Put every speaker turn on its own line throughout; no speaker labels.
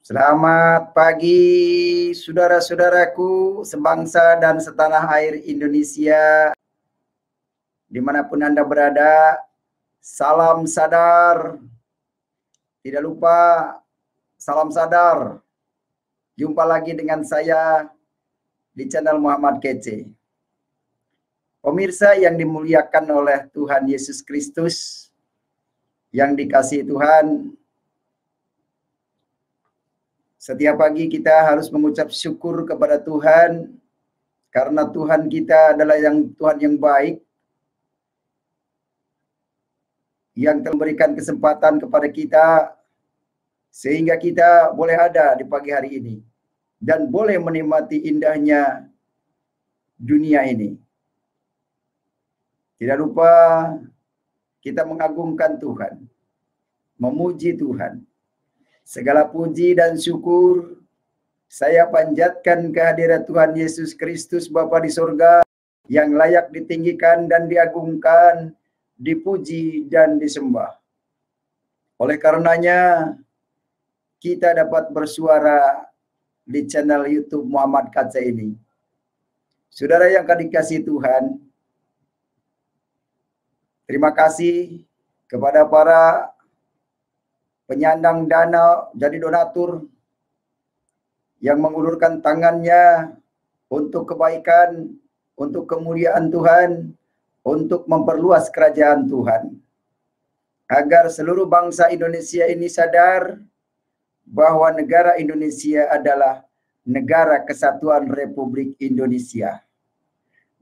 Selamat pagi, saudara-saudaraku sebangsa dan setanah air Indonesia. Dimanapun Anda berada, salam sadar. Tidak lupa, salam sadar. Jumpa lagi dengan saya di channel Muhammad Kece. Pemirsa yang dimuliakan oleh Tuhan Yesus Kristus, yang dikasihi Tuhan, setiap pagi kita harus mengucap syukur kepada Tuhan karena Tuhan kita adalah Tuhan yang baik, yang telah memberikan kesempatan kepada kita sehingga kita boleh ada di pagi hari ini dan boleh menikmati indahnya dunia ini. Tidak lupa kita mengagungkan Tuhan, memuji Tuhan. Segala puji dan syukur saya panjatkan kehadirat Tuhan Yesus Kristus Bapa di surga yang layak ditinggikan dan diagungkan, dipuji dan disembah. Oleh karenanya kita dapat bersuara di channel YouTube Muhammad Kece ini. Saudara yang dikasihi Tuhan, terima kasih kepada para penyandang dana, jadi donatur yang mengulurkan tangannya untuk kebaikan, untuk kemuliaan Tuhan, untuk memperluas kerajaan Tuhan. Agar seluruh bangsa Indonesia ini sadar bahwa negara Indonesia adalah negara kesatuan Republik Indonesia.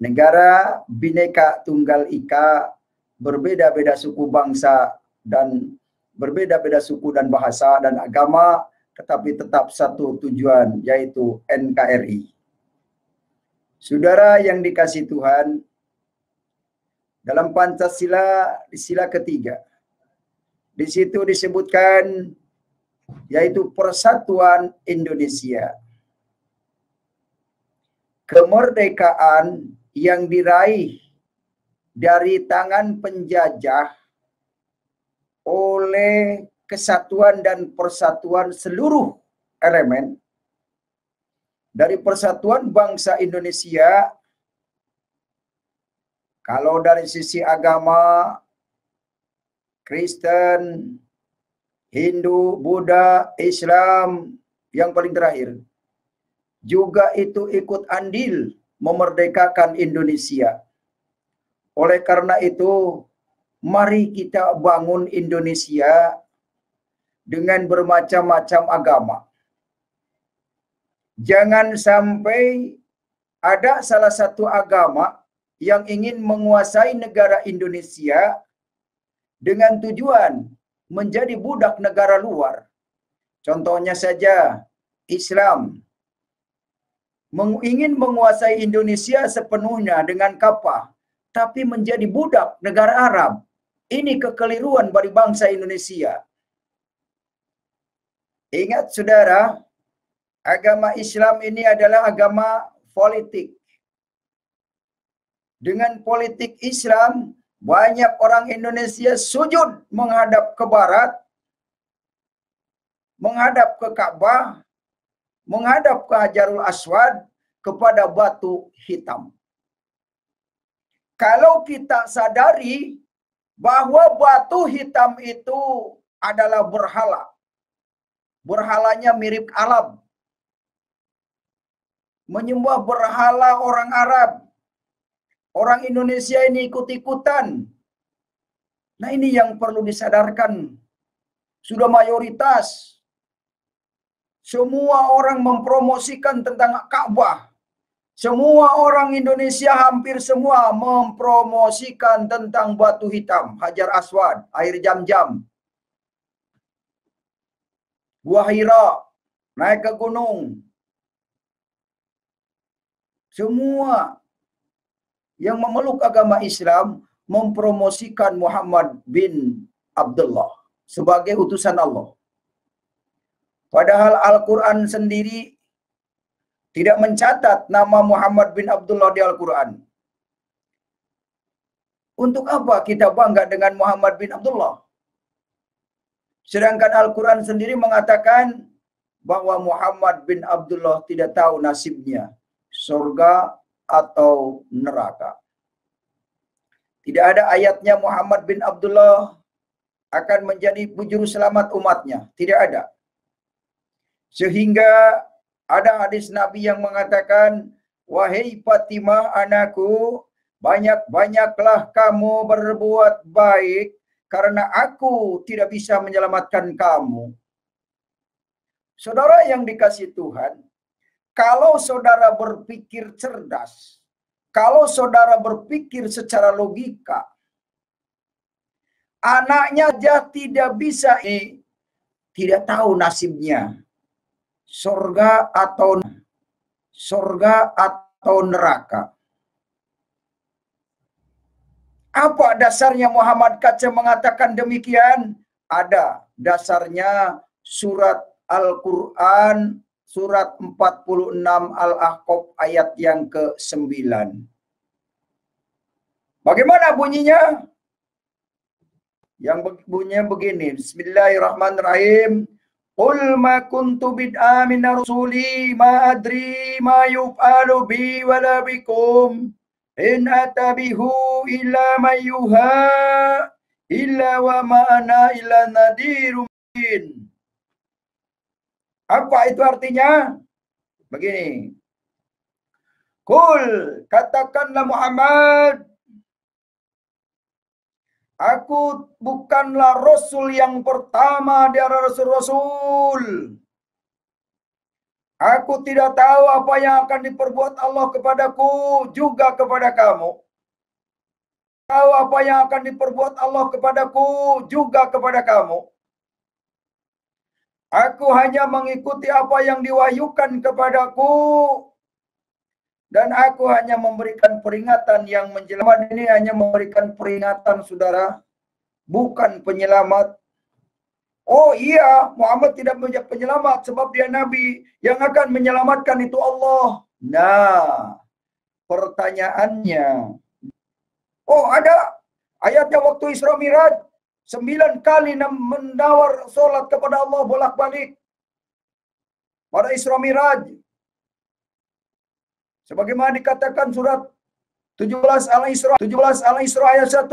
Negara Bhinneka Tunggal Ika, berbeda-beda suku bangsa dan berbeda-beda suku dan bahasa dan agama, tetapi tetap satu tujuan, yaitu NKRI. Saudara yang dikasihi Tuhan, dalam Pancasila di sila ketiga, di situ disebutkan yaitu persatuan Indonesia. Kemerdekaan yang diraih dari tangan penjajah oleh kesatuan dan persatuan seluruh elemen dari persatuan bangsa Indonesia. Kalau dari sisi agama, Kristen, Hindu, Buddha, Islam, yang paling terakhir, juga itu ikut andil memerdekakan Indonesia. Oleh karena itu, mari kita bangun Indonesia dengan bermacam-macam agama. Jangan sampai ada salah satu agama yang ingin menguasai negara Indonesia dengan tujuan menjadi budak negara luar. Contohnya saja Islam ingin menguasai Indonesia sepenuhnya dengan kapal, tapi menjadi budak negara Arab. Ini kekeliruan bagi bangsa Indonesia. Ingat saudara, agama Islam ini adalah agama politik. Dengan politik Islam, banyak orang Indonesia sujud menghadap ke barat, menghadap ke Ka'bah, menghadap ke Hajarul Aswad, kepada batu hitam. Kalau kita sadari bahwa batu hitam itu adalah berhala. Berhalanya mirip alam. Menyembah berhala orang Arab. Orang Indonesia ini ikut-ikutan. Nah, ini yang perlu disadarkan. Sudah mayoritas. Semua orang mempromosikan tentang Ka'bah. Semua orang Indonesia hampir semua mempromosikan tentang batu hitam, Hajar Aswad, air Jam-Jam, Gua Hira, naik ke gunung. Semua yang memeluk agama Islam mempromosikan Muhammad bin Abdullah sebagai utusan Allah. Padahal Al-Quran sendiri tidak mencatat nama Muhammad bin Abdullah di Al-Quran. Untuk apa kita bangga dengan Muhammad bin Abdullah? Sedangkan Al-Quran sendiri mengatakan bahwa Muhammad bin Abdullah tidak tahu nasibnya, surga atau neraka. Tidak ada ayatnya Muhammad bin Abdullah akan menjadi juru selamat umatnya. Tidak ada. Sehingga ada hadis Nabi yang mengatakan, wahai Fatimah anakku, banyak-banyaklah kamu berbuat baik, karena aku tidak bisa menyelamatkan kamu. Saudara yang dikasihi Tuhan, kalau saudara berpikir cerdas, kalau saudara berpikir secara logika, anaknya aja tidak bisa, tidak tahu nasibnya, surga atau neraka. Apa dasarnya Muhammad Kaca mengatakan demikian? Ada dasarnya surat Al-Quran, surat 46 Al-Ahqaf ayat yang ke-9. Bagaimana bunyinya? Yang bunyinya begini. Bismillahirrahmanirrahim. Qul ma kuntu bid'a min rasuli ma adri ma yuf'alu bi wala bikum in atabihu illa mayuha illa wa ma'ana illa nadhirum. Apa itu artinya? Begini. Qul, katakanlah Muhammad, aku bukanlah Rasul yang pertama di antara Rasul-Rasul. Aku tidak tahu apa yang akan diperbuat Allah kepadaku, juga kepada kamu. Tahu apa yang akan diperbuat Allah kepadaku, juga kepada kamu. Aku hanya mengikuti apa yang diwahyukan kepadaku, dan aku hanya memberikan peringatan yang menyelamat. Ini hanya memberikan peringatan, saudara, bukan penyelamat. Oh iya, Muhammad tidak menjadi penyelamat sebab dia Nabi. Yang akan menyelamatkan itu Allah. Nah, pertanyaannya, oh ada ayatnya waktu Isra Miraj, 9 kali menawar sholat kepada Allah bolak-balik pada Isra Miraj. Sebagaimana dikatakan surat 17 Al-Isra ayat 1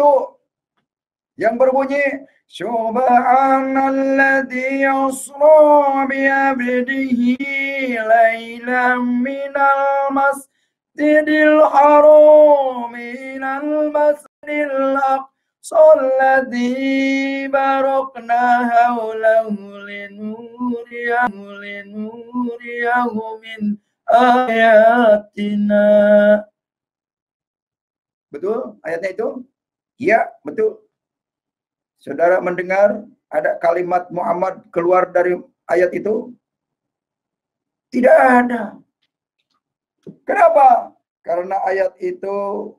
yang berbunyi, Subhanalladzi yasra bi'abdihi laylan minal masjidil haram ilal masjidil aqsa alladzi barakna hawlahu linuriyahu min ayatina. Betul ayatnya itu? Iya, betul. Saudara mendengar ada kalimat Muhammad keluar dari ayat itu? Tidak ada. Kenapa? Karena ayat itu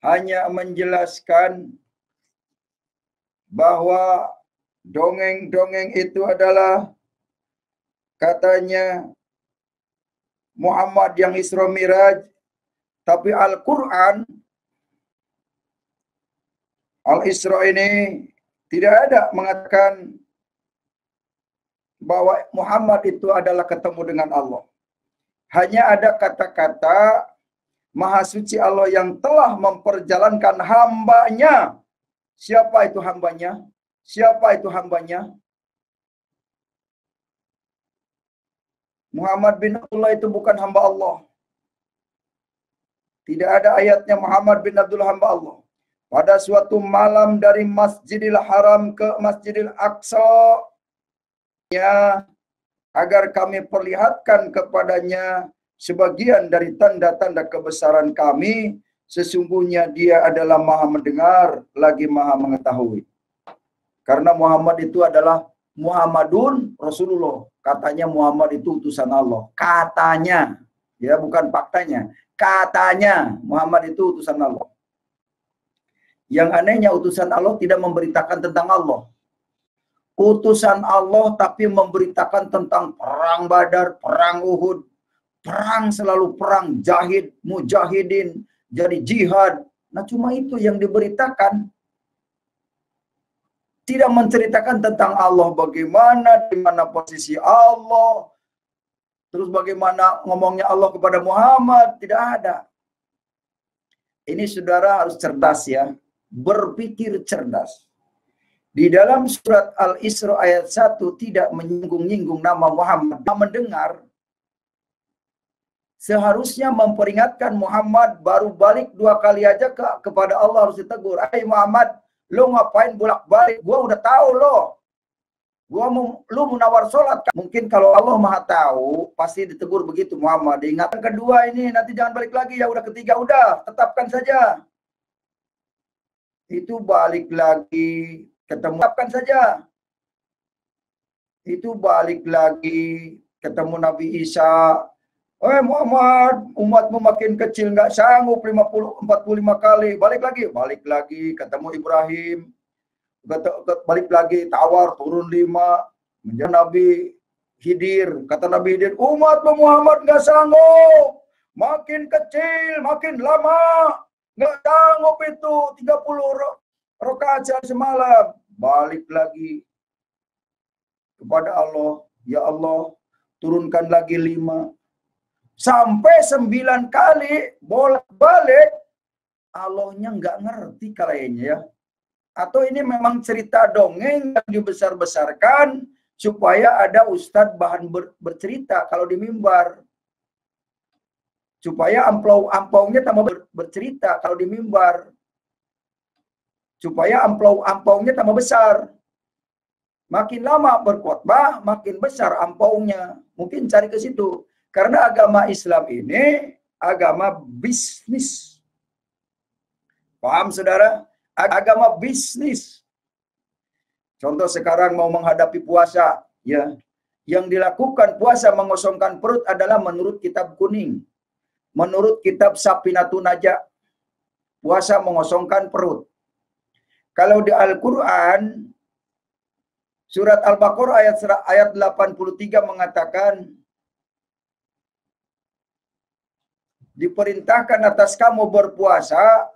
hanya menjelaskan bahwa dongeng-dongeng itu adalah katanya Muhammad yang Isra Miraj, tapi Al-Quran Al-Isra ini tidak ada mengatakan bahwa Muhammad itu adalah ketemu dengan Allah. Hanya ada kata-kata Maha Suci Allah yang telah memperjalankan hambanya. Siapa itu hambanya? Siapa itu hambanya? Muhammad bin Abdullah itu bukan hamba Allah. Tidak ada ayatnya Muhammad bin Abdullah hamba Allah. Pada suatu malam dari Masjidil Haram ke Masjidil Aqsa, agar kami perlihatkan kepadanya sebagian dari tanda-tanda kebesaran kami, sesungguhnya dia adalah Maha mendengar lagi Maha mengetahui. Karena Muhammad itu adalah Muhammadun Rasulullah. Katanya Muhammad itu utusan Allah. Katanya, ya bukan faktanya. Katanya Muhammad itu utusan Allah. Yang anehnya utusan Allah tidak memberitakan tentang Allah. Utusan Allah tapi memberitakan tentang perang Badar, perang Uhud, perang selalu perang, jahid, mujahidin, jadi jihad. Nah cuma itu yang diberitakan. Tidak menceritakan tentang Allah bagaimana, di mana posisi Allah, terus bagaimana ngomongnya Allah kepada Muhammad, tidak ada. Ini saudara harus cerdas ya, berpikir cerdas. Di dalam surat Al-Isra ayat 1 tidak menyinggung-nyinggung nama Muhammad. Mendengar seharusnya memperingatkan Muhammad, baru balik 2 kali aja kepada Allah harus ditegur. Hai Muhammad, lo ngapain bolak-balik? Gua udah tahu lo. Lu menawar sholat. Mungkin kalau Allah Maha tahu, pasti ditegur begitu Muhammad. Diingatkan kedua ini, nanti jangan balik lagi ya. Udah ketiga, udah tetapkan saja. Itu balik lagi, ketemu, tetapkan saja. Itu balik lagi, ketemu Nabi Isa. Muhammad, umatmu makin kecil, nggak sanggup 45 kali. Balik lagi, ketemu Ibrahim. Balik lagi, tawar, turun 5. Menjadi Nabi Khidir. Kata Nabi Khidir, umatmu Muhammad nggak sanggup. Makin kecil, makin lama. Nggak sanggup itu 30 rakaat semalam. Balik lagi kepada Allah. Ya Allah, turunkan lagi 5. Sampai 9 kali bolak-balik. Allahnya nggak ngerti kayaknya ya. Atau ini memang cerita dongeng yang dibesar-besarkan supaya ada ustadz bahan bercerita kalau di mimbar. Supaya ampau-ampaunya tambah bercerita kalau di mimbar. Supaya ampau-ampaunya tambah besar. Makin lama berkhotbah, makin besar ampaunya. Mungkin cari ke situ. Karena agama Islam ini agama bisnis. Paham saudara? Agama bisnis. Contoh sekarang mau menghadapi puasa, ya. Yang dilakukan puasa mengosongkan perut adalah menurut kitab kuning. Menurut kitab Safinatun Najah, puasa mengosongkan perut. Kalau di Al-Qur'an surat Al-Baqarah ayat 83 mengatakan diperintahkan atas kamu berpuasa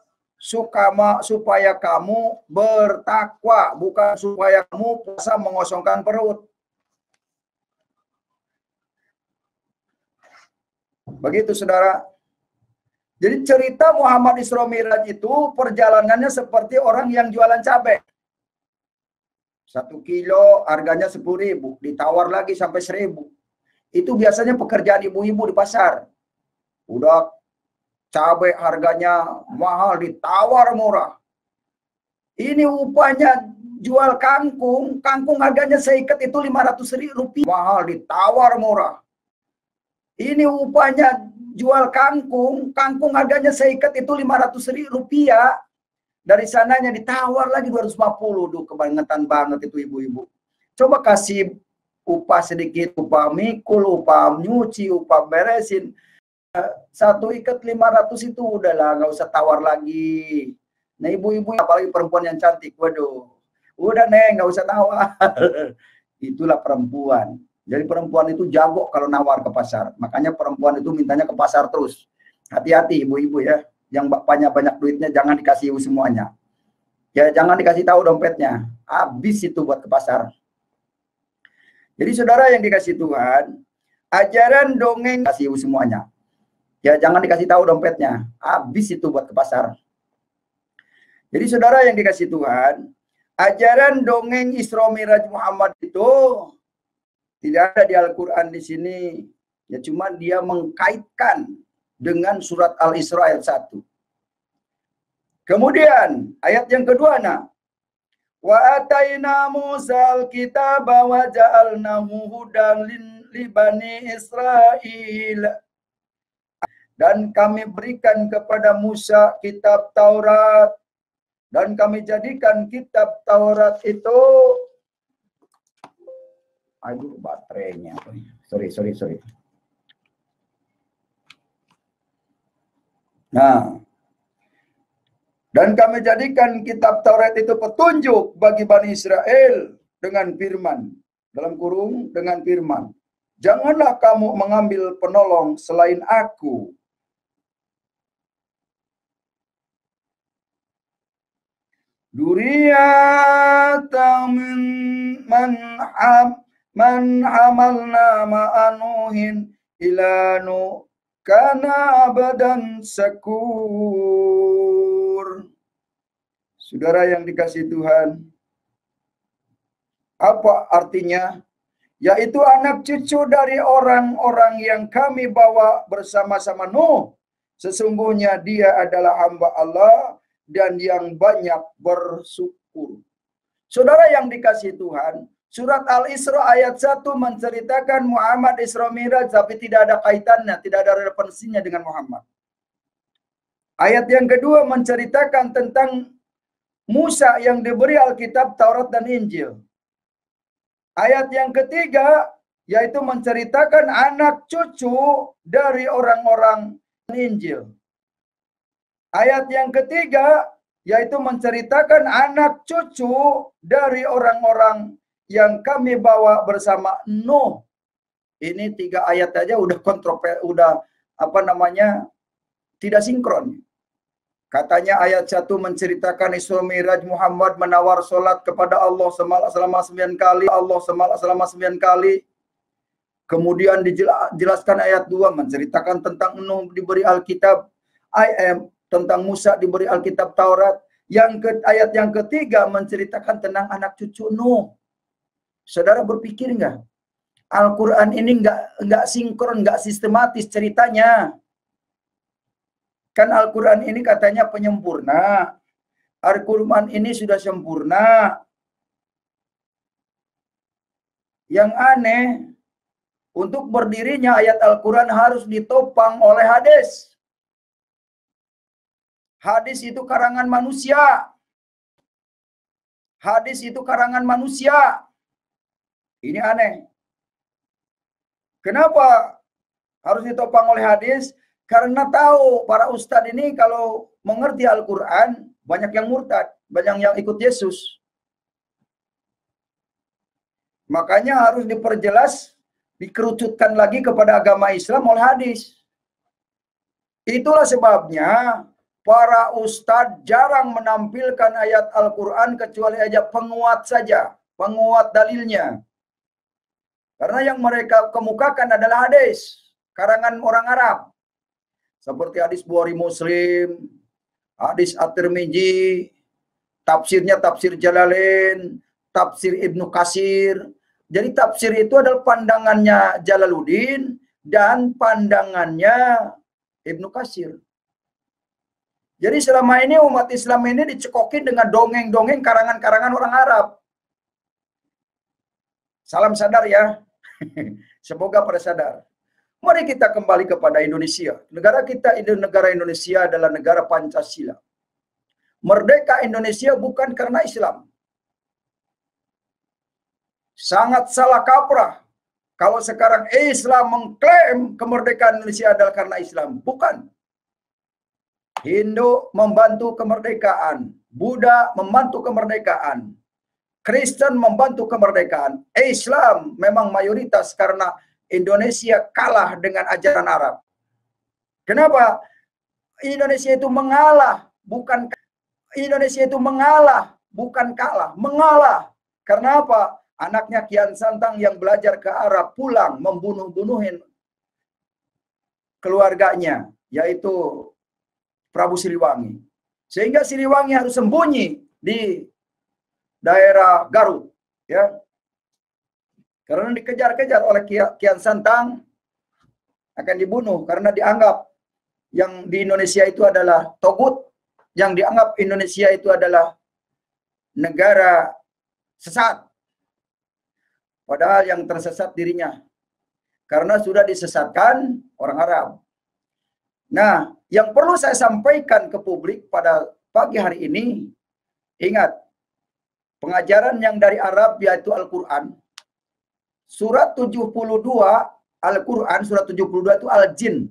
supaya kamu bertakwa, bukan supaya kamu puasa mengosongkan perut. Begitu saudara. Jadi cerita Muhammad Isra Mi'raj itu perjalanannya seperti orang yang jualan cabai. 1 kilo harganya 10.000, ditawar lagi sampai 1.000. Itu biasanya pekerjaan ibu-ibu di pasar. Udah cabai harganya mahal, ditawar murah. Ini upahnya jual kangkung, kangkung harganya seikat itu 500.000 rupiah. Mahal, ditawar murah. Ini upahnya jual kangkung, kangkung harganya seikat itu 500.000 rupiah. Dari sananya ditawar lagi 250. Duh, kebangetan banget itu ibu-ibu. Coba kasih upah sedikit, upah mikul, upah nyuci, upah beresin. 1 ikat 500 itu udahlah, nggak usah tawar lagi. Nah ibu-ibu apalagi perempuan yang cantik, waduh, udah neng nggak usah tawar. Itulah perempuan. Jadi perempuan itu jago kalau nawar ke pasar. Makanya perempuan itu mintanya ke pasar terus. Hati-hati ibu-ibu ya, yang bapaknya banyak duitnya jangan dikasih semuanya. Ya jangan dikasih tahu dompetnya, habis itu buat ke pasar. Jadi saudara yang dikasih Tuhan, ajaran dongeng kasih semuanya. Ya jangan dikasih tahu dompetnya, habis itu buat ke pasar. Jadi saudara yang dikasih Tuhan, ajaran dongeng Isra Mi'raj Muhammad itu tidak ada di Al-Qur'an di sini. Ya cuma dia mengkaitkan dengan surat Al-Isra ayat 1. Kemudian ayat yang kedua, nah, wa ataina Musal kitaba wa ja'alnahu hudan li bani Israil. Dan kami berikan kepada Musa kitab Taurat. Dan kami jadikan kitab Taurat itu, aduh baterainya, sorry. Nah, dan kami jadikan kitab Taurat itu petunjuk bagi Bani Israel dengan firman, dalam kurung dengan firman, janganlah kamu mengambil penolong selain aku. Dzurriyyatan man hamalna ma'anuhin ilanu kana abadan syakur. Saudara yang dikasihi Tuhan, apa artinya? Yaitu anak cucu dari orang-orang yang kami bawa bersama-sama Nuh. Sesungguhnya dia adalah hamba Allah dan yang banyak bersyukur. Saudara yang dikasihi Tuhan, surat Al-Isra ayat 1 menceritakan Muhammad Isra Mi'raj, tapi tidak ada kaitannya, tidak ada relevansinya dengan Muhammad. Ayat yang kedua menceritakan tentang Musa yang diberi Alkitab, Taurat, dan Injil. Ayat yang ketiga yaitu menceritakan anak cucu dari orang-orang Injil. Ayat yang ketiga yaitu menceritakan anak cucu dari orang-orang yang kami bawa bersama Nuh. Ini 3 ayat aja udah tidak sinkron. Katanya ayat 1 menceritakan Isra Mi'raj Muhammad menawar solat kepada Allah selama 9 kali. Kemudian dijelaskan ayat 2 menceritakan tentang Nuh diberi Alkitab, tentang Musa diberi Alkitab Taurat. Ayat yang ketiga menceritakan tentang anak cucu Nuh. Saudara berpikir nggak? Al-Quran ini nggak sinkron, nggak sistematis ceritanya. Kan Al-Quran ini katanya penyempurna. Al-Quran ini sudah sempurna. Yang aneh, untuk berdirinya ayat Al-Quran harus ditopang oleh hadis. Hadis itu karangan manusia. Hadis itu karangan manusia. Ini aneh. Kenapa harus ditopang oleh hadis? Karena tahu para ustadz ini kalau mengerti Al-Quran, banyak yang murtad, banyak yang ikut Yesus. Makanya harus diperjelas, dikerucutkan lagi kepada agama Islam oleh hadis. Itulah sebabnya para ustadz jarang menampilkan ayat Al-Quran kecuali aja penguat saja, penguat dalilnya. Karena yang mereka kemukakan adalah hadis, karangan orang Arab. Seperti hadis Bukhari Muslim, hadis At-Tirmidzi, tafsirnya tafsir Jalalain, tafsir Ibnu Katsir. Jadi tafsir itu adalah pandangannya Jalaluddin dan pandangannya Ibnu Katsir. Jadi selama ini umat Islam ini dicekokin dengan dongeng-dongeng karangan-karangan orang Arab. Salam sadar ya. Semoga pada sadar. Mari kita kembali kepada Indonesia. Negara kita, negara Indonesia adalah negara Pancasila. Merdeka Indonesia bukan karena Islam. Sangat salah kaprah kalau sekarang Islam mengklaim kemerdekaan Indonesia adalah karena Islam. Bukan. Hindu membantu kemerdekaan, Buddha membantu kemerdekaan, Kristen membantu kemerdekaan. Islam memang mayoritas karena Indonesia kalah dengan ajaran Arab. Kenapa? Indonesia itu mengalah, bukan kalah, mengalah. Karena apa? Anaknya Kian Santang yang belajar ke Arab pulang membunuh-bunuhin keluarganya, yaitu Prabu Siliwangi. Sehingga Siliwangi harus sembunyi di daerah Garut, ya. Karena dikejar-kejar oleh Kian Santang akan dibunuh karena dianggap yang di Indonesia itu adalah togut, yang dianggap Indonesia itu adalah negara sesat. Padahal yang tersesat dirinya. Karena sudah disesatkan orang Arab. Nah, yang perlu saya sampaikan ke publik pada pagi hari ini, ingat, pengajaran yang dari Arab yaitu Al-Quran. Surat 72 Al-Quran, surat 72 itu Al-Jin.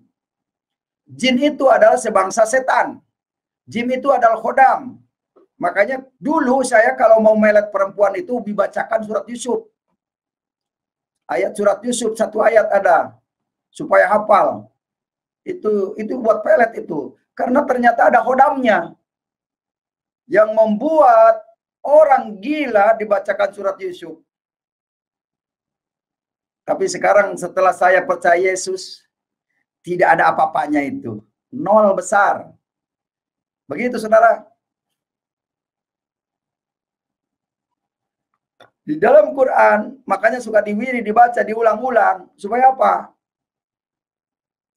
Jin itu adalah sebangsa setan. Jin itu adalah khodam. Makanya dulu saya kalau mau melet perempuan itu dibacakan surat Yusuf. Ayat surat Yusuf, 1 ayat ada. Supaya hafal. Itu buat pelet itu. Karena ternyata ada khodamnya. yang membuat orang gila dibacakan surat Yusuf. Tapi sekarang setelah saya percaya Yesus, tidak ada apa-apanya itu. Nol besar. Begitu saudara. Di dalam Quran, makanya suka diwiri, dibaca, diulang-ulang. Supaya apa?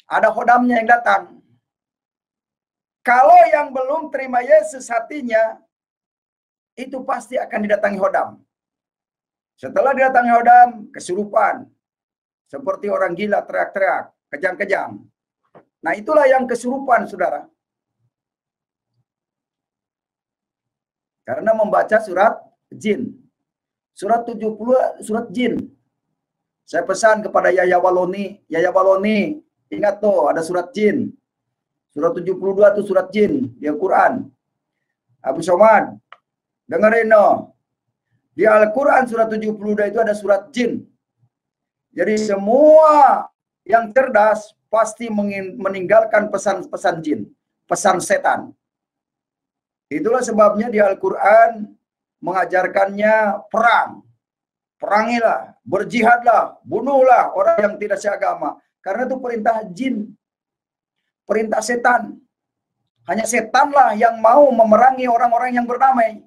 Ada khodamnya yang datang. Kalau yang belum terima Yesus hatinya, itu pasti akan didatangi khodam. Setelah didatangi khodam, kesurupan. Seperti orang gila teriak-teriak, kejang-kejang. Nah itulah yang kesurupan, saudara. Karena membaca surat jin. Surat 70 surat jin. Saya pesan kepada Yaya Waloni. Yaya Waloni, ingat tuh ada surat jin. Surat 72 itu surat jin di Al-Quran. Abu Somad, dengerin no. Di Al-Quran surat 72 itu ada surat jin. Jadi semua yang cerdas pasti meninggalkan pesan-pesan jin. Pesan setan. Itulah sebabnya di Al-Quran mengajarkannya perang. Perangilah, berjihadlah, bunuhlah orang yang tidak seagama. Karena itu perintah jin. Perintah setan. Hanya setanlah yang mau memerangi orang-orang yang berdamai.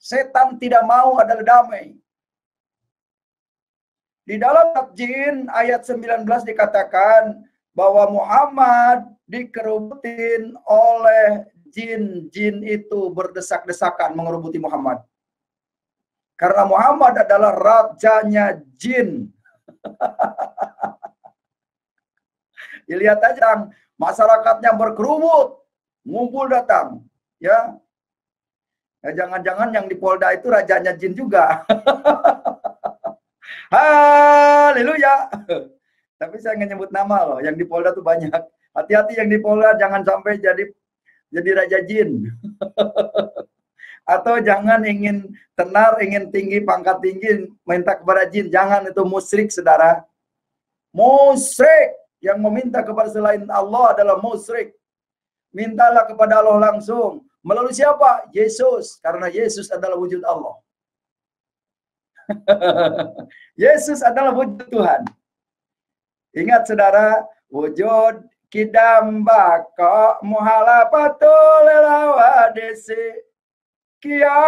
Setan tidak mau ada damai. Di dalam jin ayat 19 dikatakan bahwa Muhammad dikerubutin oleh jin-jin itu berdesak-desakan mengerubuti Muhammad. Karena Muhammad adalah rajanya jin. Lihat aja, masyarakatnya berkerubut, ngumpul datang. Ya, jangan-jangan yang di Polda itu rajanya jin juga. Haleluya. Tapi saya nggak nyebut nama loh. Yang di Polda tuh banyak. Hati-hati yang di Polda, jangan sampai jadi raja jin. Atau jangan ingin tenar, ingin tinggi, pangkat tinggi, minta kepada jin. Jangan, itu musyrik, saudara. Musyrik. Yang meminta kepada selain Allah adalah musyrik. Mintalah kepada Allah langsung. Melalui siapa? Yesus. Karena Yesus adalah wujud Allah. Yesus adalah wujud Tuhan. Ingat saudara, wujud kidam baka muhala patul lawadesi kia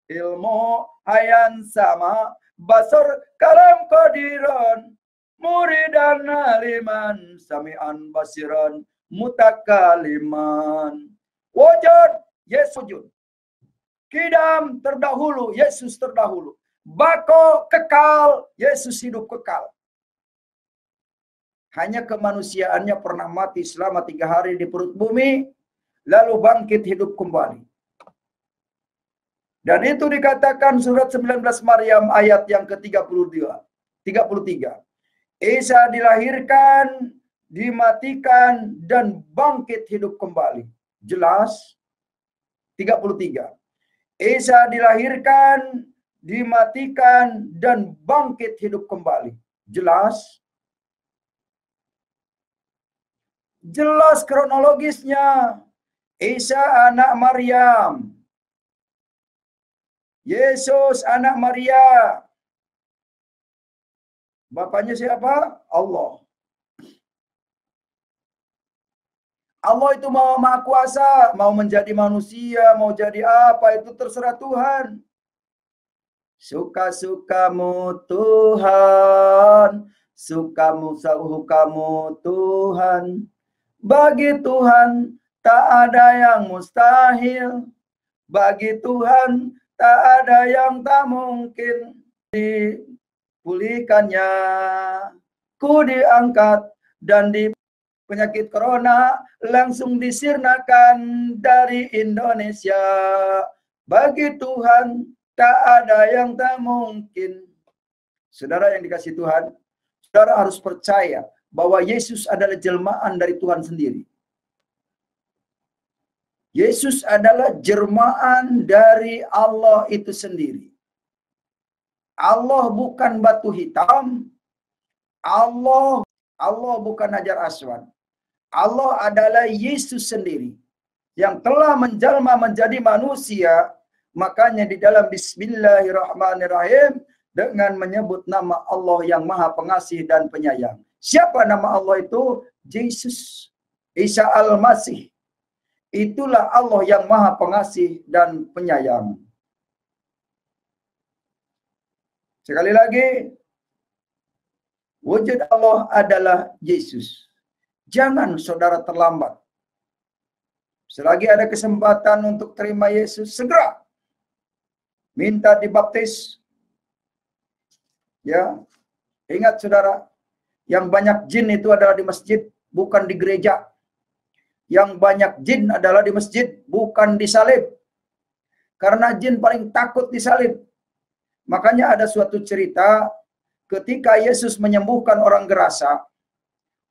ilmu hayan sama basur kalam kodiron muridan aliman sami'an basiran mutakaliman. Wujud Yesus wujud. Kidam terdahulu, Yesus terdahulu. Bako kekal, Yesus hidup kekal. Hanya kemanusiaannya pernah mati selama 3 hari di perut bumi, lalu bangkit hidup kembali. Dan itu dikatakan surat 19 Maryam ayat yang ke-33. Isa dilahirkan, dimatikan, dan bangkit hidup kembali. Jelas? 33. Isa dilahirkan, dimatikan, dan bangkit hidup kembali. Jelas? Jelas kronologisnya. Isa anak Maryam. Yesus anak Maria. Bapaknya siapa? Allah. Allah itu mau maha kuasa, mau menjadi manusia, mau jadi apa, itu terserah Tuhan. Suka-sukamu Tuhan, sukamu Tuhan. Bagi Tuhan tak ada yang mustahil. Bagi Tuhan tak ada yang tak mungkin. Dipulihkannya, ku diangkat, dan di penyakit corona langsung disirnakan dari Indonesia. Bagi Tuhan tak ada yang tak mungkin. Saudara yang dikasihi Tuhan, saudara harus percaya bahwa Yesus adalah jelmaan dari Tuhan sendiri. Yesus adalah jelmaan dari Allah itu sendiri. Allah bukan batu hitam. Allah bukan Hajar Aswad. Allah adalah Yesus sendiri. yang telah menjelma menjadi manusia. Makanya di dalam Bismillahirrahmanirrahim dengan menyebut nama Allah yang Maha Pengasih dan Penyayang. Siapa nama Allah itu? Yesus, Isa Al-Masih. Itulah Allah yang Maha Pengasih dan Penyayang. Sekali lagi, wujud Allah adalah Yesus. Jangan saudara terlambat. Selagi ada kesempatan untuk terima Yesus, segera minta dibaptis. Ya, ingat saudara, yang banyak jin itu adalah di masjid, bukan di gereja. Yang banyak jin adalah di masjid, bukan di salib. Karena jin paling takut disalib. Makanya ada suatu cerita ketika Yesus menyembuhkan orang gerasa.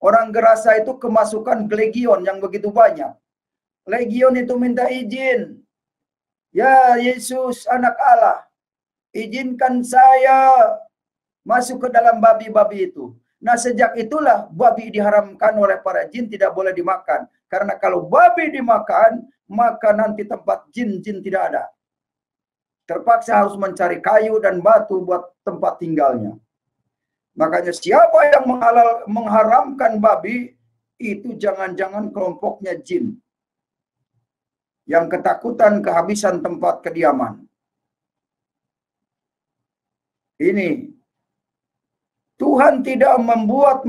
Orang gerasa itu kemasukan legion yang begitu banyak. Legion itu minta izin. Ya Yesus anak Allah, izinkan saya masuk ke dalam babi-babi itu. Nah sejak itulah babi diharamkan oleh para jin, tidak boleh dimakan. Karena kalau babi dimakan, maka nanti tempat jin-jin tidak ada. Terpaksa harus mencari kayu dan batu buat tempat tinggalnya. Makanya siapa yang mengharamkan babi, itu jangan-jangan kelompoknya jin. Yang ketakutan kehabisan tempat kediaman. Ini. Tuhan tidak membuat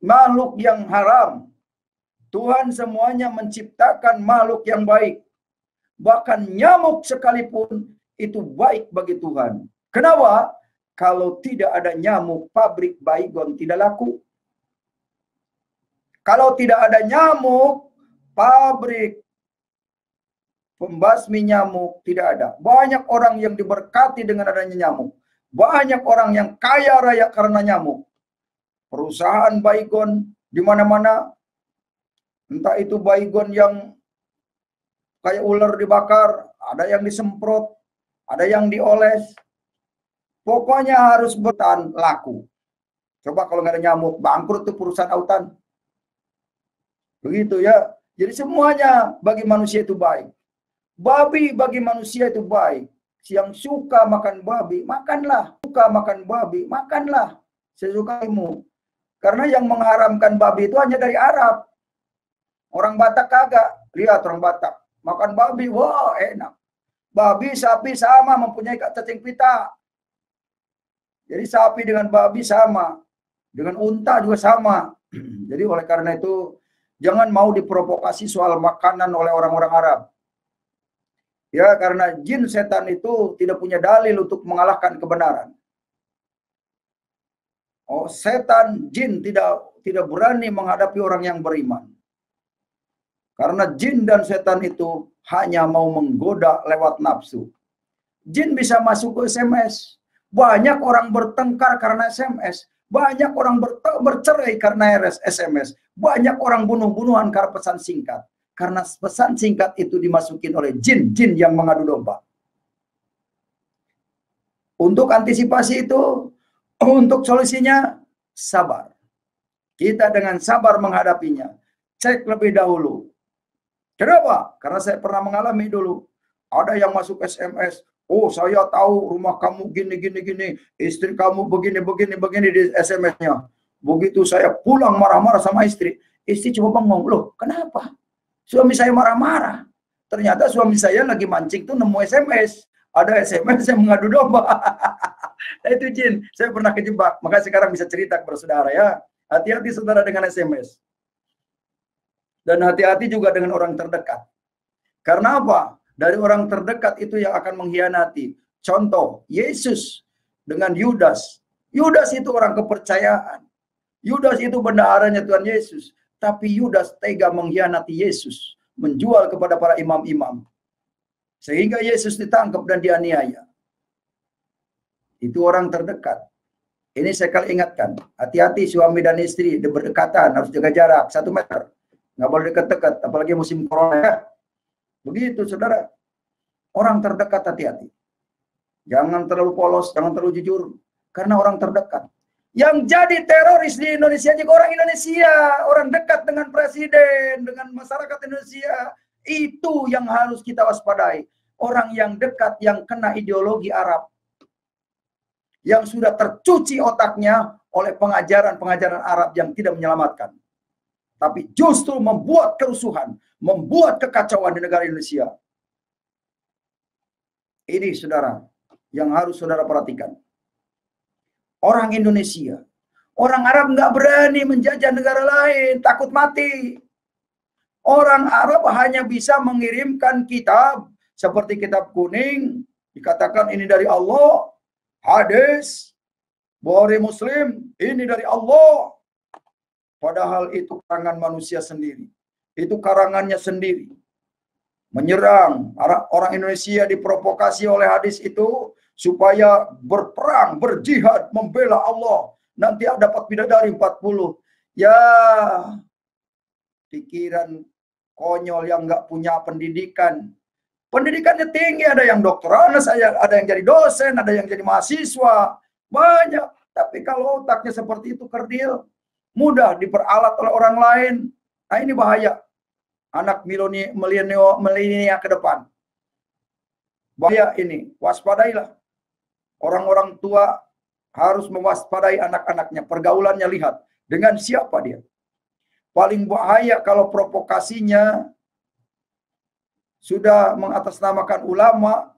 makhluk yang haram. Tuhan semuanya menciptakan makhluk yang baik. Bahkan nyamuk sekalipun itu baik bagi Tuhan. Kenapa? Kalau tidak ada nyamuk, pabrik baygon tidak laku. Kalau tidak ada nyamuk, pabrik pembasmi nyamuk tidak ada. Banyak orang yang diberkati dengan adanya nyamuk. Banyak orang yang kaya raya karena nyamuk. Perusahaan baygon di mana-mana. Entah itu baygon yang kayak ular dibakar, ada yang disemprot, ada yang dioles. Pokoknya harus bertahan laku. Coba kalau nggak ada nyamuk, bangkrut tuh perusahaan autan. Begitu ya. Jadi semuanya bagi manusia itu baik. Babi bagi manusia itu baik. Yang suka makan babi, makanlah. Suka makan babi, makanlah. Sesukaimu. Karena yang mengharamkan babi itu hanya dari Arab. Orang Batak kagak. Lihat orang Batak. Makan babi, wah enak. Babi, sapi sama mempunyai cacing pita. Jadi sapi dengan babi sama. Dengan unta juga sama. Jadi oleh karena itu, jangan mau diprovokasi soal makanan oleh orang-orang Arab. Ya, karena jin setan itu tidak punya dalil untuk mengalahkan kebenaran. Oh, setan, jin tidak berani menghadapi orang yang beriman. Karena jin dan setan itu hanya mau menggoda lewat nafsu. Jin bisa masuk ke SMS. Banyak orang bertengkar karena SMS. Banyak orang bercerai karena SMS. Banyak orang bunuh-bunuhan karena pesan singkat. Karena pesan singkat itu dimasukin oleh jin-jin yang mengadu domba. Untuk antisipasi itu, untuk solusinya, sabar. Kita dengan sabar menghadapinya. Cek lebih dahulu. Kenapa? Karena saya pernah mengalami dulu. Ada yang masuk SMS. Oh, saya tahu rumah kamu gini. Istri kamu begini di SMS-nya. Begitu saya pulang marah-marah sama istri. Istri cuma bengong. Loh, kenapa? Suami saya marah-marah. Ternyata suami saya lagi mancing tuh nemu SMS. Ada SMS yang mengadu domba. Itu jin. Saya pernah kejebak. Maka sekarang bisa cerita kepada saudara ya. Hati-hati saudara dengan SMS. Dan hati-hati juga dengan orang terdekat. Karena apa? Dari orang terdekat itu yang akan mengkhianati. Contoh, Yesus dengan Yudas. Yudas itu orang kepercayaan. Yudas itu bendaharanya Tuhan Yesus. Tapi Yudas tega mengkhianati Yesus. Menjual kepada para imam-imam. Sehingga Yesus ditangkap dan dianiaya. Itu orang terdekat. Ini saya kali ingatkan. Hati-hati suami dan istri berdekatan. Harus jaga jarak 1 meter. Nggak boleh dekat-dekat. Apalagi musim corona. Begitu saudara. Orang terdekat hati-hati. Jangan terlalu polos. Jangan terlalu jujur. Karena orang terdekat. Yang jadi teroris di Indonesia juga orang Indonesia, orang dekat dengan presiden, dengan masyarakat Indonesia. Itu yang harus kita waspadai. Orang yang dekat, yang kena ideologi Arab. Yang sudah tercuci otaknya oleh pengajaran-pengajaran Arab yang tidak menyelamatkan. Tapi justru membuat kerusuhan, membuat kekacauan di negara Indonesia. Ini saudara, yang harus saudara perhatikan. Orang Indonesia, orang Arab nggak berani menjajah negara lain, takut mati. Orang Arab hanya bisa mengirimkan kitab, seperti kitab kuning, dikatakan ini dari Allah, hadis, Bukhari Muslim, ini dari Allah. Padahal itu karangan manusia sendiri. Itu karangannya sendiri. Menyerang orang Indonesia diprovokasi oleh hadis itu supaya berperang, berjihad, membela Allah. Nanti dapat bidadari 40. Ya, pikiran konyol yang nggak punya pendidikan. Pendidikannya tinggi, ada yang doktoral, ada yang jadi dosen, ada yang jadi mahasiswa. Banyak. Tapi kalau otaknya seperti itu kerdil, mudah diperalat oleh orang lain. Nah ini bahaya. Anak milenial ke depan. Bahaya ini. Waspadailah. Orang-orang tua harus mewaspadai anak-anaknya. Pergaulannya lihat. Dengan siapa dia. Paling bahaya kalau provokasinya sudah mengatasnamakan ulama,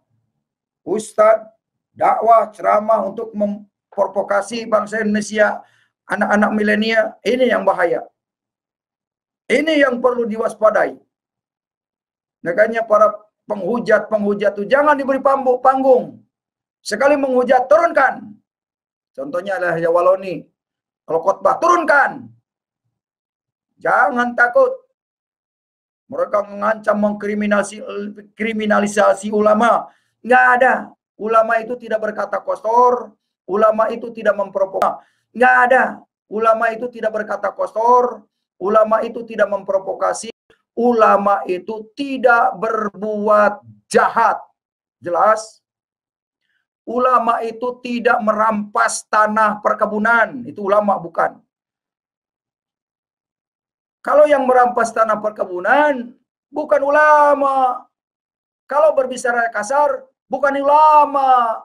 ustadz, dakwah, ceramah untuk memprovokasi bangsa Indonesia, anak-anak milenial. Ini yang bahaya. Ini yang perlu diwaspadai. Makanya para penghujat itu jangan diberi panggung. Sekali menghujat, turunkan. Contohnya adalah ya Waloni. Kalau khotbah, turunkan. Jangan takut. Mereka mengancam mengkriminalisasi ulama. Nggak ada. Ulama itu tidak berkata kotor. Ulama itu tidak memprovokasi. Nggak ada. Ulama itu tidak berkata kotor. Ulama itu tidak memprovokasi. Ulama itu tidak berbuat jahat. Jelas? Ulama itu tidak merampas tanah perkebunan. Itu ulama bukan. Kalau yang merampas tanah perkebunan, bukan ulama. Kalau berbicara kasar, bukan ulama.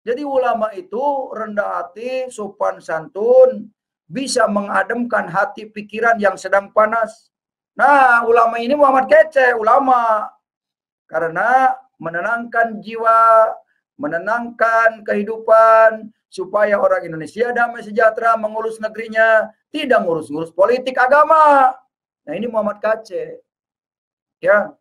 Jadi ulama itu rendah hati, sopan santun, bisa mengademkan hati pikiran yang sedang panas. Nah, ulama ini Muhammad Kece, ulama. Karena menenangkan jiwa, menenangkan kehidupan, supaya orang Indonesia damai sejahtera, mengurus negerinya, tidak ngurus-ngurus politik agama. Nah ini Muhammad Kece. Ya.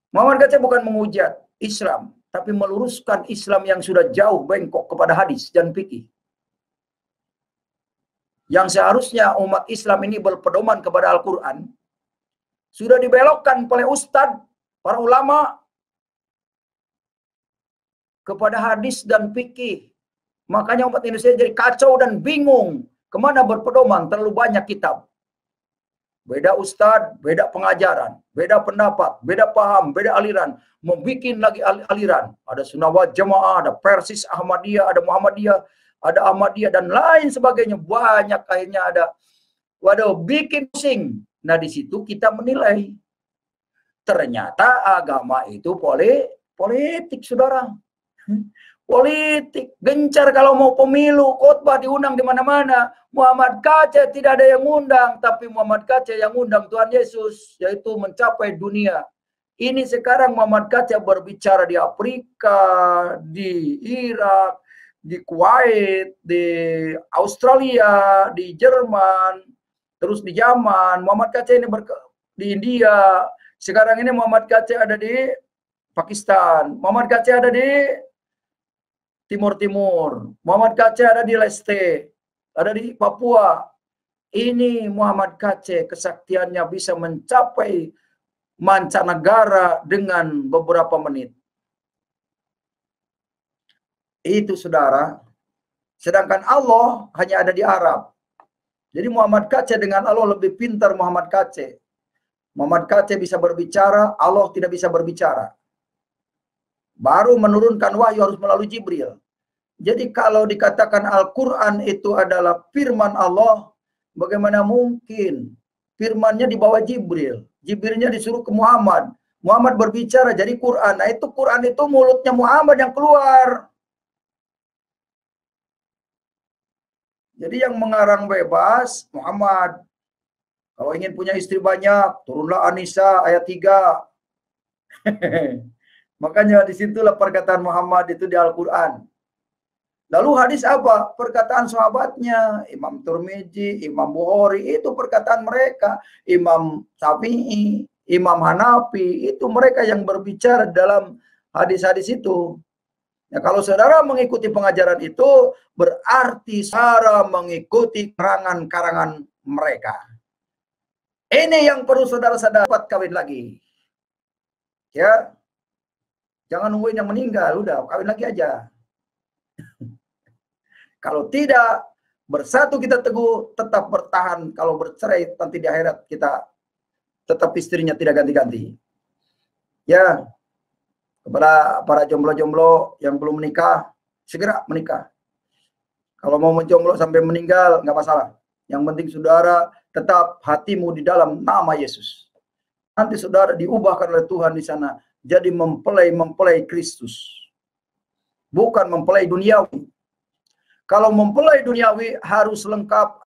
Muhammad Kece bukan menghujat Islam, tapi meluruskan Islam yang sudah jauh bengkok kepada hadis dan fikih. Yang seharusnya umat Islam ini berpedoman kepada Al-Quran, sudah dibelokkan oleh ustadz, para ulama, kepada hadis dan fikih. Makanya umat Indonesia jadi kacau dan bingung. Kemana berpedoman? Terlalu banyak kitab. Beda ustadz, beda pengajaran, beda pendapat, beda paham, beda aliran. Membuat lagi aliran. Ada Sunnah Jamaah, ada Persis Ahmadiyah, ada Muhammadiyah, ada Ahmadiyah, dan lain sebagainya. Banyak akhirnya ada. Waduh, bikin pusing. Nah di situ kita menilai. Ternyata agama itu politik, saudara. Politik, gencar kalau mau pemilu, khotbah diundang di mana-mana. Muhammad Kece tidak ada yang undang, tapi Muhammad Kece yang undang Tuhan Yesus, yaitu mencapai dunia. Ini sekarang Muhammad Kece berbicara di Afrika, di Irak, di Kuwait, di Australia, di Jerman, terus di Yaman. Muhammad Kece ini di India. Sekarang ini Muhammad Kece ada di Pakistan. Muhammad Kece ada di Timur. Muhammad Kece ada di Leste, ada di Papua. Ini Muhammad Kece kesaktiannya bisa mencapai mancanegara dengan beberapa menit. Itu saudara. Sedangkan Allah hanya ada di Arab. Jadi Muhammad Kece dengan Allah lebih pintar Muhammad Kece. Muhammad Kece bisa berbicara, Allah tidak bisa berbicara. Baru menurunkan wahyu harus melalui Jibril. Jadi kalau dikatakan Al-Quran itu adalah firman Allah, bagaimana mungkin firmannya dibawa Jibril? Jibrilnya disuruh ke Muhammad. Muhammad berbicara jadi Quran. Nah itu Quran itu mulutnya Muhammad yang keluar. Jadi yang mengarang bebas Muhammad. Kalau ingin punya istri banyak, turunlah An-Nisa ayat 3. Makanya disitulah perkataan Muhammad itu di Al-Quran. Lalu hadis apa? Perkataan sahabatnya. Imam Turmiji, Imam Bukhari, itu perkataan mereka. Imam Syafi'i, Imam Hanafi, itu mereka yang berbicara dalam hadis-hadis itu. Ya, kalau saudara mengikuti pengajaran itu, berarti saudara mengikuti karangan-karangan mereka. Ini yang perlu saudara-saudara dapat kawin lagi. Ya, jangan nungguin yang meninggal, udah kawin lagi aja. Kalau tidak, bersatu kita teguh, tetap bertahan. Kalau bercerai, nanti di akhirat kita tetap istrinya tidak ganti-ganti. Ya, kepada para jomblo-jomblo yang belum menikah, segera menikah. Kalau mau menjomblo sampai meninggal, nggak masalah. Yang penting saudara tetap hatimu di dalam nama Yesus. Nanti saudara diubahkan oleh Tuhan di sana. Jadi mempelai Kristus. Bukan mempelai duniawi. Kalau mempelai duniawi harus lengkap.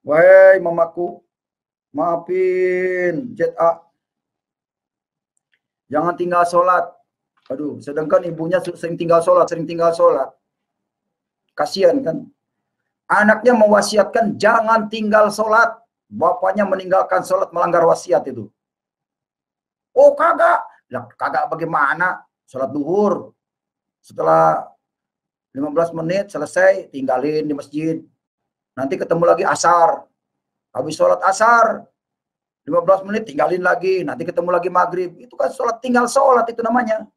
Wahai mamaku, maafin ZA. Jangan tinggal sholat. Aduh, sedangkan ibunya sering tinggal sholat. Kasihan kan. Anaknya mewasiatkan jangan tinggal sholat. Bapaknya meninggalkan sholat, melanggar wasiat itu. Oh kagak. Lah, kagak bagaimana? Sholat duhur. Setelah 15 menit selesai, tinggalin di masjid. Nanti ketemu lagi asar. Habis sholat asar, 15 menit tinggalin lagi. Nanti ketemu lagi maghrib. Itu kan sholat, tinggal sholat itu namanya.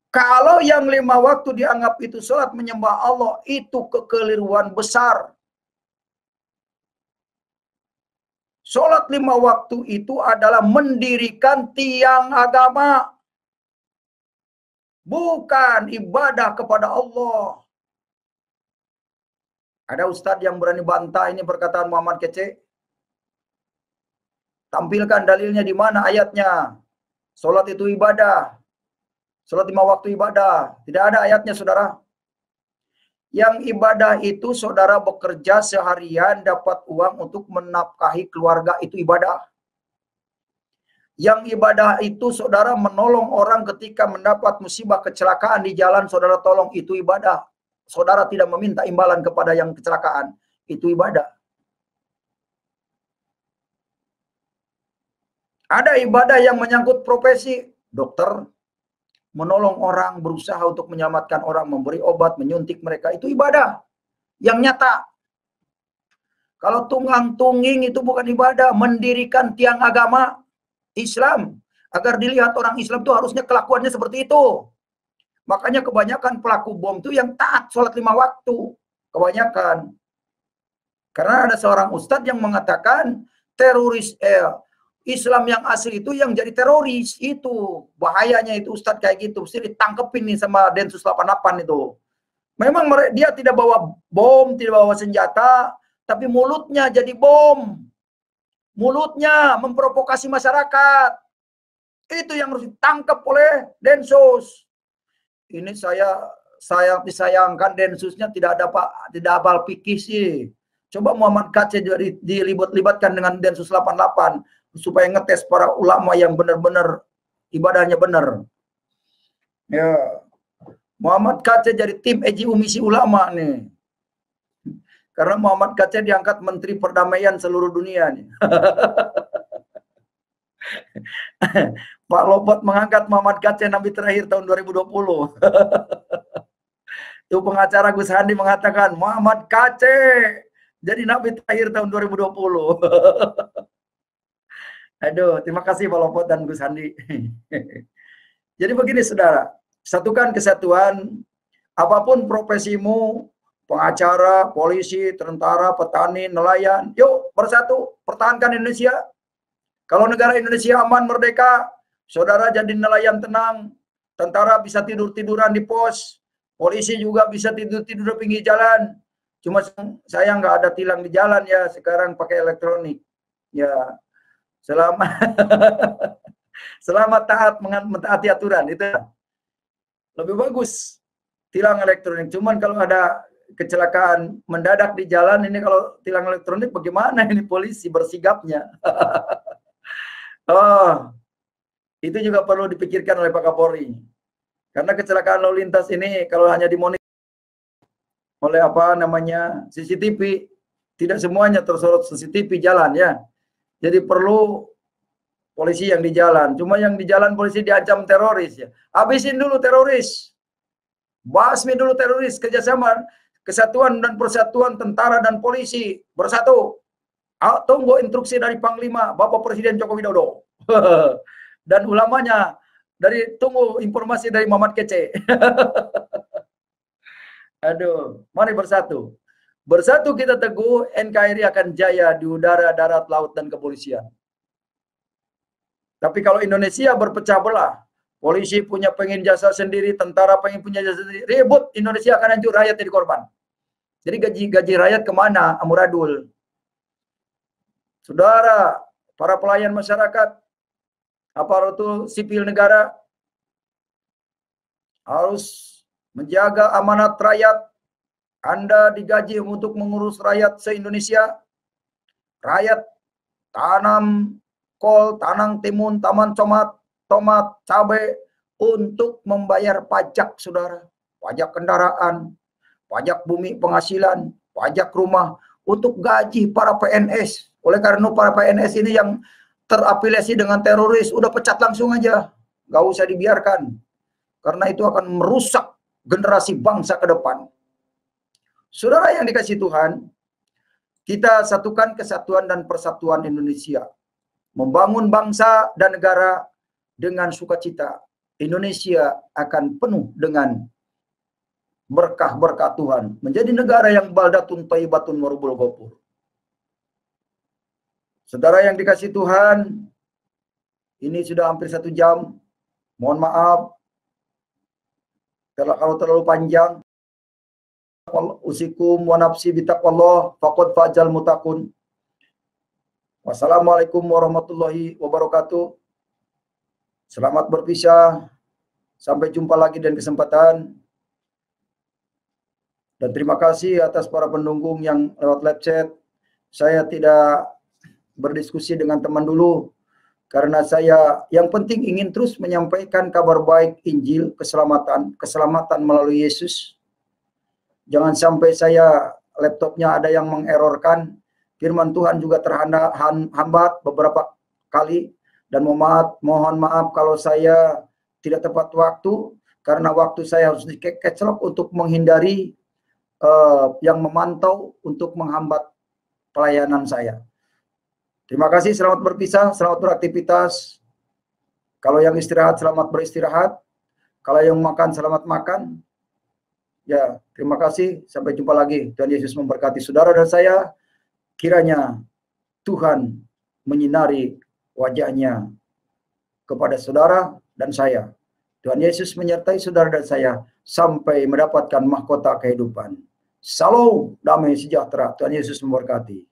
Kalau yang 5 waktu dianggap itu sholat menyembah Allah, itu kekeliruan besar. Sholat 5 waktu itu adalah mendirikan tiang agama. Bukan ibadah kepada Allah. Ada ustadz yang berani bantah ini perkataan Muhammad Kece? Tampilkan dalilnya di mana ayatnya. Sholat itu ibadah. Sholat 5 waktu ibadah. Tidak ada ayatnya, saudara. Yang ibadah itu saudara bekerja seharian dapat uang untuk menafkahi keluarga, itu ibadah. Yang ibadah itu saudara menolong orang ketika mendapat musibah kecelakaan di jalan, saudara tolong, itu ibadah. Saudara tidak meminta imbalan kepada yang kecelakaan, itu ibadah. Ada ibadah yang menyangkut profesi, dokter, menolong orang, berusaha untuk menyelamatkan orang, memberi obat, menyuntik mereka, itu ibadah yang nyata. Kalau tunggang-tungging itu bukan ibadah. Mendirikan tiang agama Islam, agar dilihat orang Islam itu harusnya kelakuannya seperti itu. Makanya kebanyakan pelaku bom itu yang taat sholat 5 waktu. Kebanyakan. Karena ada seorang ustadz yang mengatakan teroris Islam yang asli itu yang jadi teroris. Itu bahayanya itu ustadz kayak gitu. Mesti ditangkepin nih sama Densus 88 itu. Memang dia tidak bawa bom, tidak bawa senjata, tapi mulutnya jadi bom. Mulutnya memprovokasi masyarakat. Itu yang harus ditangkap oleh Densus. Ini saya disayangkan Densusnya tidak hafal fikih sih. Coba Muhammad Kaceh dilibatkan dengan Densus 88 supaya ngetes para ulama yang benar-benar ibadahnya benar. Ya. Muhammad Kaceh jadi tim Eji Umisi Ulama nih. Karena Muhammad Kaceh diangkat Menteri Perdamaian seluruh dunia nih. Pak Lopot mengangkat Muhammad Kaceh Nabi terakhir tahun 2020. Itu pengacara Gus Handi mengatakan Muhammad Kaceh jadi Nabi terakhir tahun 2020. Aduh, terima kasih Pak Lopot dan Gus Handi. Jadi begini saudara, satukan kesatuan, apapun profesimu, pengacara, polisi, tentara, petani, nelayan, yuk bersatu, pertahankan Indonesia. Kalau negara Indonesia aman, merdeka, saudara jadi nelayan tenang, tentara bisa tidur-tiduran di pos, Polisi juga bisa tidur-tidur di pinggir jalan. Cuma saya nggak ada tilang di jalan ya, sekarang pakai elektronik. Ya, selama selama mentaati aturan itu lebih bagus tilang elektronik. Cuman kalau ada kecelakaan mendadak di jalan ini, kalau tilang elektronik bagaimana ini polisi bersigapnya? Oh, itu juga perlu dipikirkan oleh Pak Kapolri. Karena kecelakaan lalu lintas ini kalau hanya dimonitor oleh CCTV, tidak semuanya tersorot CCTV jalan ya. Jadi perlu polisi yang di jalan. Cuma yang di jalan polisi diancam teroris ya. Habisin dulu teroris. Basmi dulu teroris. Kerjasama, kesatuan dan persatuan tentara dan polisi bersatu. Tunggu instruksi dari Panglima Bapak Presiden Joko Widodo. Dan ulamanya tunggu informasi dari Muhammad Kece. Aduh, mari bersatu. Bersatu kita teguh, NKRI akan jaya di udara, darat, laut, dan kepolisian. Tapi kalau Indonesia berpecah belah, polisi punya pengen jasa sendiri, tentara pengen punya jasa sendiri, ribut, Indonesia akan hancur, rakyat jadi korban. Jadi gaji rakyat kemana? Amuradul. Saudara, para pelayan masyarakat, aparatur sipil negara, harus menjaga amanat rakyat. Anda digaji untuk mengurus rakyat se-Indonesia. Rakyat tanam kol, tanam timun, taman tomat, cabai untuk membayar pajak, saudara. Pajak kendaraan, pajak bumi penghasilan, pajak rumah, untuk gaji para PNS. Oleh karena para PNS ini yang terafiliasi dengan teroris, udah pecat langsung aja. Gak usah dibiarkan. Karena itu akan merusak generasi bangsa ke depan. Saudara yang dikasih Tuhan, kita satukan kesatuan dan persatuan Indonesia. Membangun bangsa dan negara dengan sukacita. Indonesia akan penuh dengan berkah-berkah Tuhan. Menjadi negara yang baldatun thayyibatun warubul ghafur. Saudara yang dikasih Tuhan, ini sudah hampir 1 jam. Mohon maaf kalau terlalu panjang. Usikum wa nafsi bitaqwallah faqad fajal mutakun. Wassalamualaikum warahmatullahi wabarakatuh. Selamat berpisah. Sampai jumpa lagi dan kesempatan. Dan terima kasih atas para pendukung yang lewat live chat. Saya tidak berdiskusi dengan teman dulu. Karena saya yang penting ingin terus menyampaikan kabar baik Injil, keselamatan melalui Yesus. Jangan sampai laptopnya ada yang mengerorkan. Firman Tuhan juga terhambat beberapa kali. Dan mohon maaf kalau saya tidak tepat waktu. Karena waktu saya harus dikecelok untuk menghindari yang memantau untuk menghambat pelayanan saya. Terima kasih, selamat berpisah, selamat beraktivitas. Kalau yang istirahat, selamat beristirahat. Kalau yang makan, selamat makan. Ya, terima kasih. Sampai jumpa lagi. Tuhan Yesus memberkati saudara dan saya. Kiranya Tuhan menyinari wajahnya kepada saudara dan saya. Tuhan Yesus menyertai saudara dan saya sampai mendapatkan mahkota kehidupan. Salam, damai sejahtera. Tuhan Yesus memberkati.